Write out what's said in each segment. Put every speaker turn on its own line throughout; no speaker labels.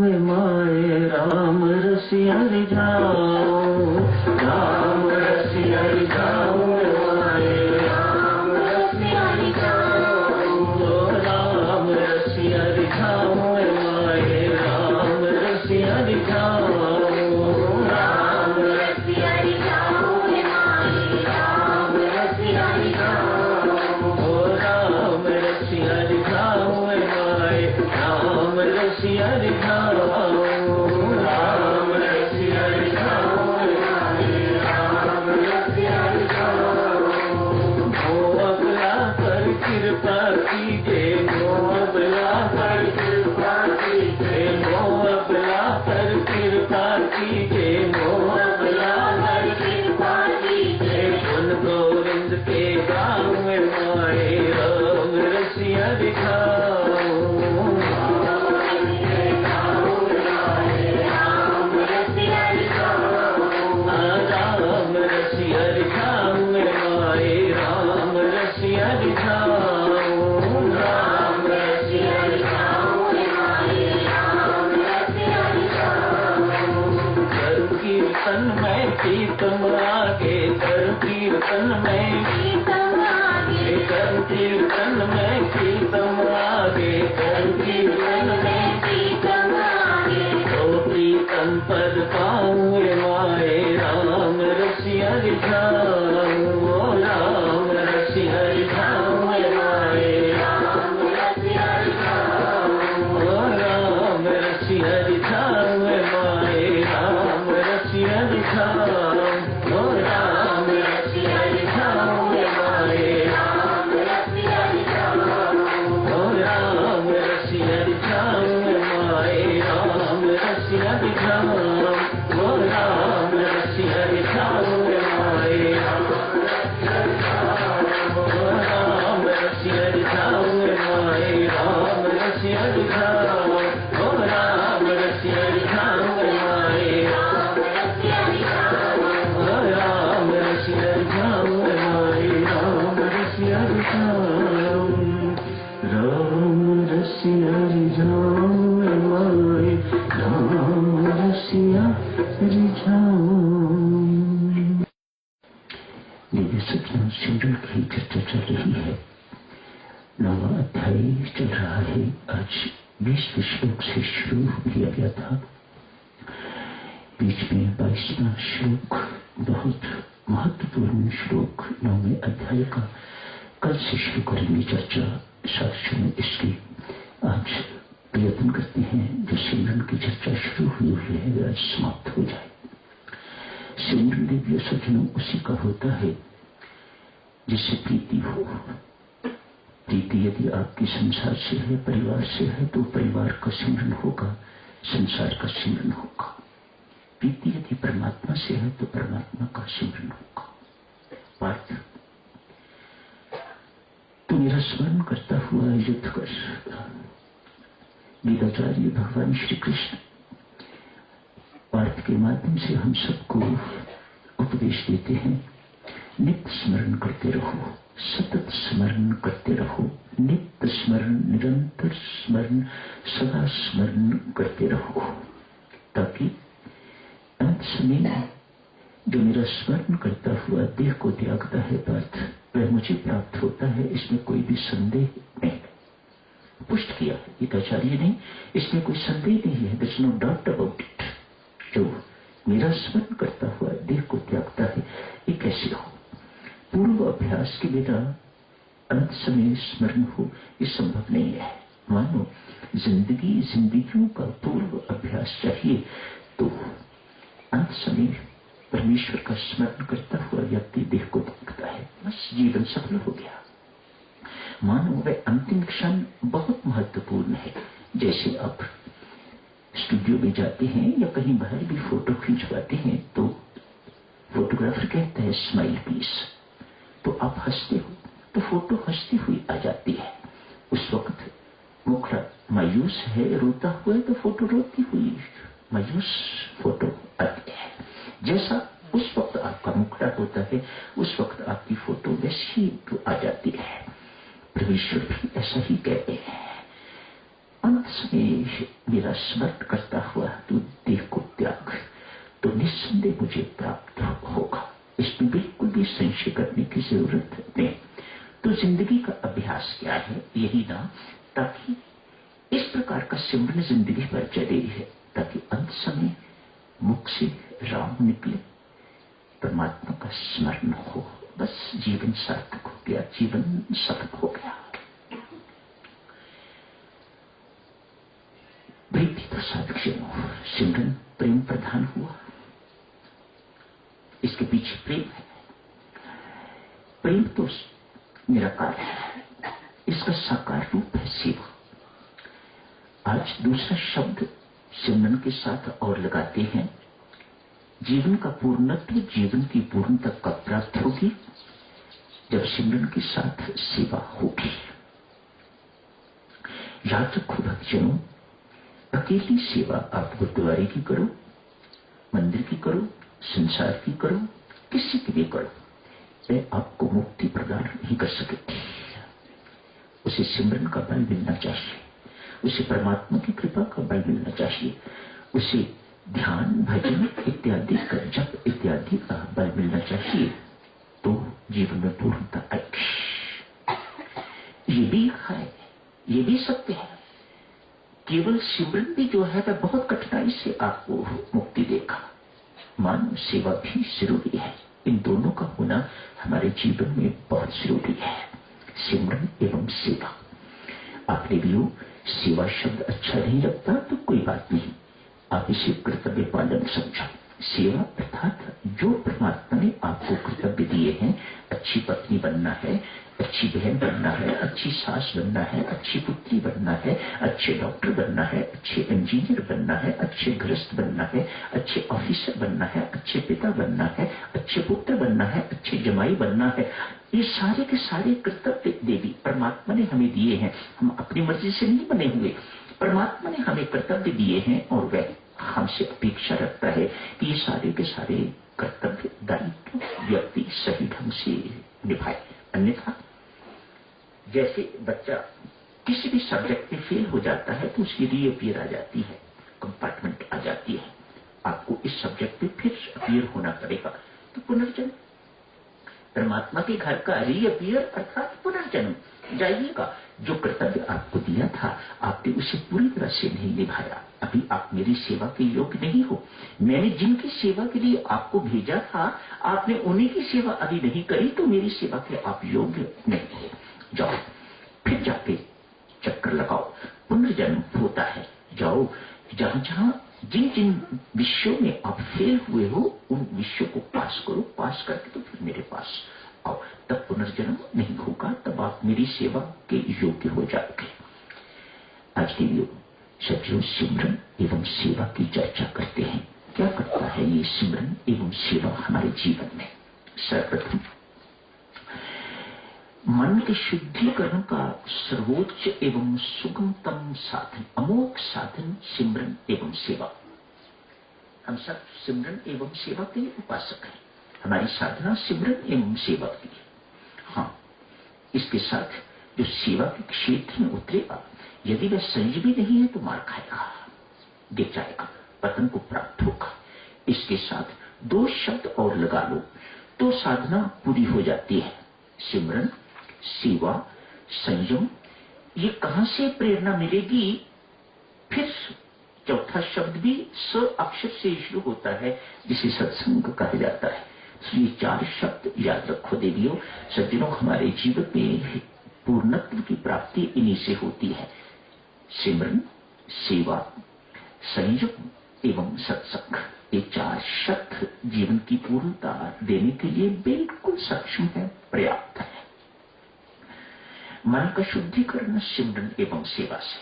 माए राम रसिया रिझाओ, राम रसिया रिझाओ, माए राम रसिया रिझाओ, राम रसिया रिझाओ, माए राम रसिया रिझाओ, राम रसिया रिझाओ, माए राम रसिया रिझाओ, राम रसिया रिझाओ, माए राम रसिया रिझाओ। कृपा कीजे मोहबला पर कृपा कीजे मोहबला पर कृपा कीजे मोहबला पर कृपा कीजे उन गोविंद के गाँव में माए राम रसिया दिखाओ, राम रसिया दिखाओ, राम रसिया दिखाओ, माए राम रसिया दिखाओ, कीर्तन में प्रीतम आगे कर कीर्तन में प्रीतम आगे कर कीर्तन में प्रीतम आगे कर कीर्तन में प्रीतम आगे तो प्रीतम पद पाऊँ माए राम रसिया रिझाओ, राम रसिया रिझाओ, माए राम रसिया रिझाओ, राम रसिया रिझाओ, माए राम रसिया रिझाओ, राम रसिया रिझाओ, माए राम रसिया रिझाओ, राम रसिया रिझाओ, माए राम रसिया रिझाओ, राम रसिया रिझाओ, माए राम रसिया रिझाओ, माए राम रसिया रिझाओ, राम रसिया रिझाओ, माए राम रसिया रिझाओ, माए राम रसिया रिझाओ, राम रसिया रिझाओ, माए राम रसिया रिझाओ। मेरे सपनों सिमरन की चर्चा चल रही है। 9वां अध्याय चल रहा है। आज 20वें श्लोक से शुरू किया गया था। बीच में 22वां श्लोक, बहुत महत्वपूर्ण श्लोक 9वें अध्याय का, कल से शुरू करेंगे चर्चा साथियों में। इसकी आज प्रयत्न करते हैं जो सिमरन की चर्चा शुरू हुई है आज समाप्त हो जाए। सिमरन दिव्य सज्जनों उसी का होता है जिससे प्रीति हो। प्रीति यदि आपकी संसार से है, परिवार से है, तो परिवार का सिमरन होगा, संसार का सिमरन होगा। प्रीति यदि परमात्मा से है तो परमात्मा का सिमरन होगा। पार्थ, तू मेरा स्मरण करता हुआ युद्ध कर। गीताचार्य भगवान श्री कृष्ण पार्थ के माध्यम से हम सबको उपदेश देते हैं, नित्य स्मरण करते रहो, सतत स्मरण करते रहो, नित्य स्मरण, निरंतर स्मरण, सदा स्मरण करते रहो, ताकि अंत समय जो मेरा स्मरण करता हुआ देह को त्यागता है पार्थ, वह मुझे प्राप्त होता है, इसमें कोई भी संदेह नहीं। पुष्ट किया गीताचार्य ने, इसमें कोई संदेह नहीं है, there's no doubt about it। जो मेरा स्मरण करता हुआ देह को त्यागता है, ये कैसे हो? पूर्व अभ्यास के बिना अंत समय स्मरण हो, ये संभव नहीं है। मानो जिंदगियों का पूर्व अभ्यास चाहिए, तो अंत समय परमेश्वर का स्मरण करता हुआ व्यक्ति देह को त्यागता है, बस जीवन सफल हो गया। मानो वह अंतिम क्षण बहुत महत्वपूर्ण है। जैसे आप स्टूडियो में जाते हैं या कहीं बाहर भी फोटो खिंचवाते हैं, तो फोटोग्राफर कहता है स्माइल प्लीज, तो आप हंसते हो तो फोटो हंसती हुई आ जाती है। उस वक्त मुखड़ा मायूस है, रोता हुआ है, तो फोटो रोती हुई मायूस फोटो आती है। जैसा उस वक्त आपका मुखड़ा होता है, उस वक्त आपकी फोटो वैसी तो आ जाती है। परमेश्वर भी ऐसा ही कहते हैं, अंत समय मेरा स्मरण करता हुआ तू देह को त्याग, तो निस्संदेह मुझे प्राप्त होगा। इसमें बिल्कुल भी संशय करने की जरूरत नहीं। तो जिंदगी का अभ्यास क्या है? यही ना, ताकि इस प्रकार का सिमरन जिंदगी पर चले है, ताकि अंत समय मुख से राम निकले, परमात्मा का स्मरण हो, बस जीवन सार्थक हो गया, जीवन सफल हो गया। प्रीति तो साधक सिमरन प्रेम प्रधान हुआ, इसके पीछे प्रेम है। प्रेम तो निराकार है, इसका साकार रूप है सेवा। आज दूसरा शब्द सिमरन के साथ और लगाते हैं, जीवन का पूर्णत्व, जीवन की पूर्णता कब प्राप्त होगी? जब सिमरन के साथ सेवा होगी। याद रखो भक्तजनों, अकेली सेवा आप गुरुद्वारे की करो, मंदिर की करो, संसार की करो, किसी की भी करो, वह आपको मुक्ति प्रदान नहीं कर सकेगी। उसे सिमरन का बल मिलना चाहिए, उसे परमात्मा की कृपा का बल मिलना चाहिए, उसे ध्यान, भजन इत्यादि का, जप इत्यादि का बल मिलना चाहिए, तो जीवन में पूर्णता आएगी। ये भी है, ये भी सत्य है। केवल सिमरन भी जो है वह बहुत कठिनाई से आपको मुक्ति देगा। मानव सेवा भी जरूरी है। इन दोनों का होना हमारे जीवन में बहुत जरूरी है, सिमरन एवं सेवा। आपने भी सेवा शब्द अच्छा नहीं लगता तो कोई बात नहीं, आप इसे कर्तव्य पालन समझो। सेवा अर्थात जो परमात्मा ने आपको कर्तव्य दिए हैं, अच्छी पत्नी बनना है, अच्छी बहन बनना है, अच्छी सास बनना है, अच्छी पुत्री बनना है, अच्छे डॉक्टर बनना है, अच्छे इंजीनियर बनना है, अच्छे गृहस्थ बनना है, अच्छे ऑफिसर बनना है, अच्छे पिता बनना है, अच्छे पुत्र बनना है, अच्छे जमाई बनना है। ये सारे के सारे कर्तव्य देवी परमात्मा ने हमें दिए हैं। हम अपनी मर्जी से नहीं बने हुए, परमात्मा ने हमें कर्तव्य दिए हैं और वह हमसे अपेक्षा रखता है कि ये सारे के सारे कर्तव्य दायित्व व्यक्ति सही ढंग से निभाए। अन्यथा जैसे बच्चा किसी भी सब्जेक्ट में फेल हो जाता है तो उसकी रीअपियर आ जाती है, कंपार्टमेंट आ जाती है, आपको इस सब्जेक्ट में फिर अपीयर होना पड़ेगा। तो पुनर्जन्म, परमात्मा के घर का रीअपियर अर्थात पुनर्जन्म। जाइएगा, जो कर्तव्य आपको दिया था आपने उसे पूरी तरह से नहीं निभाया, अभी आप मेरी सेवा के योग्य नहीं हो। मैंने जिनकी सेवा के लिए आपको भेजा था आपने उन्हीं की सेवा अभी नहीं करी, तो मेरी सेवा के आप योग्य नहीं हो। जाओ, फिर जाके चक्कर लगाओ, पुनर्जन्म होता है। जाओ, जहां जहां जिन जिन विषयों में आप फेल हुए हो उन विषयों को पास करो, पास करके तो फिर मेरे पास आओ, तब पुनर्जन्म नहीं होगा, तब आप मेरी सेवा के योग्य हो जाओगे। आज के लिए सचिव सिमरन एवं सेवा की चर्चा करते हैं। क्या करता है ये सिमरन एवं सेवा हमारे जीवन में? सर्वप्रथम मन के शुद्धिकरण का सर्वोच्च एवं सुगमतम साधन, अमोघ साधन सिमरन एवं सेवा। हम सब सिमरन एवं सेवा के उपासक हैं। हमारी साधना सिमरन एवं सेवा की है। हाँ, इसके साथ जो सेवा के क्षेत्र में उतरेगा, यदि वह संयमी नहीं है तो मार खाएगा, गिर जाएगा, पतन को प्राप्त होगा। इसके साथ दो शब्द और लगा लो तो साधना पूरी हो जाती है। सिमरन, सेवा, संयम, ये कहां से प्रेरणा मिलेगी? फिर चौथा शब्द भी स अक्षर से शुरू होता है जिसे सत्संग कहा जाता है। तो ये चार शब्द याद रखो देवियों, सज्जनों, हमारे जीवन में पूर्णत्व की प्राप्ति इन्हीं से होती है। सिमरन, सेवा, संयम एवं सत्संग, ये चार शब्द जीवन की पूर्णता देने के लिए बिल्कुल सक्षम है, पर्याप्त है। मन का शुद्धिकरण सिमरन एवं सेवा से।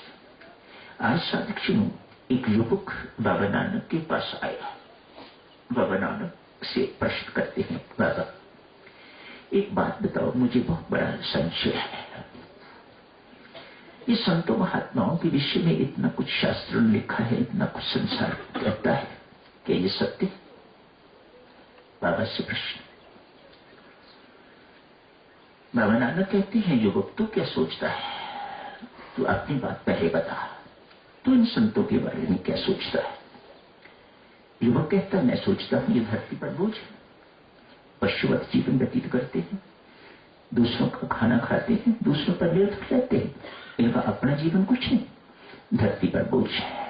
आज साधक एक युवक बाबा नानक के पास आया। बाबा नानक से प्रश्न करते हैं, बाबा एक बात बताओ, मुझे बहुत बड़ा संशय है। ये संतों महात्माओं के विषय में इतना कुछ शास्त्रों में लिखा है, इतना कुछ संसार कहता है, क्या ये सत्य? बाबा से प्रश्न। बाबा नानक कहते हैं, युवक तू क्या सोचता है, तू अपनी बात पहले बता। तो इन संतों के बारे में क्या सोचता है? युवक कहता, मैं सोचता हूं ये धरती पर बोझ है, पशुवत जीवन व्यतीत करते हैं, दूसरों का खाना खाते हैं, दूसरों पर निर्भर रहते हैं, इनका अपना जीवन कुछ नहीं, धरती पर बोझ है।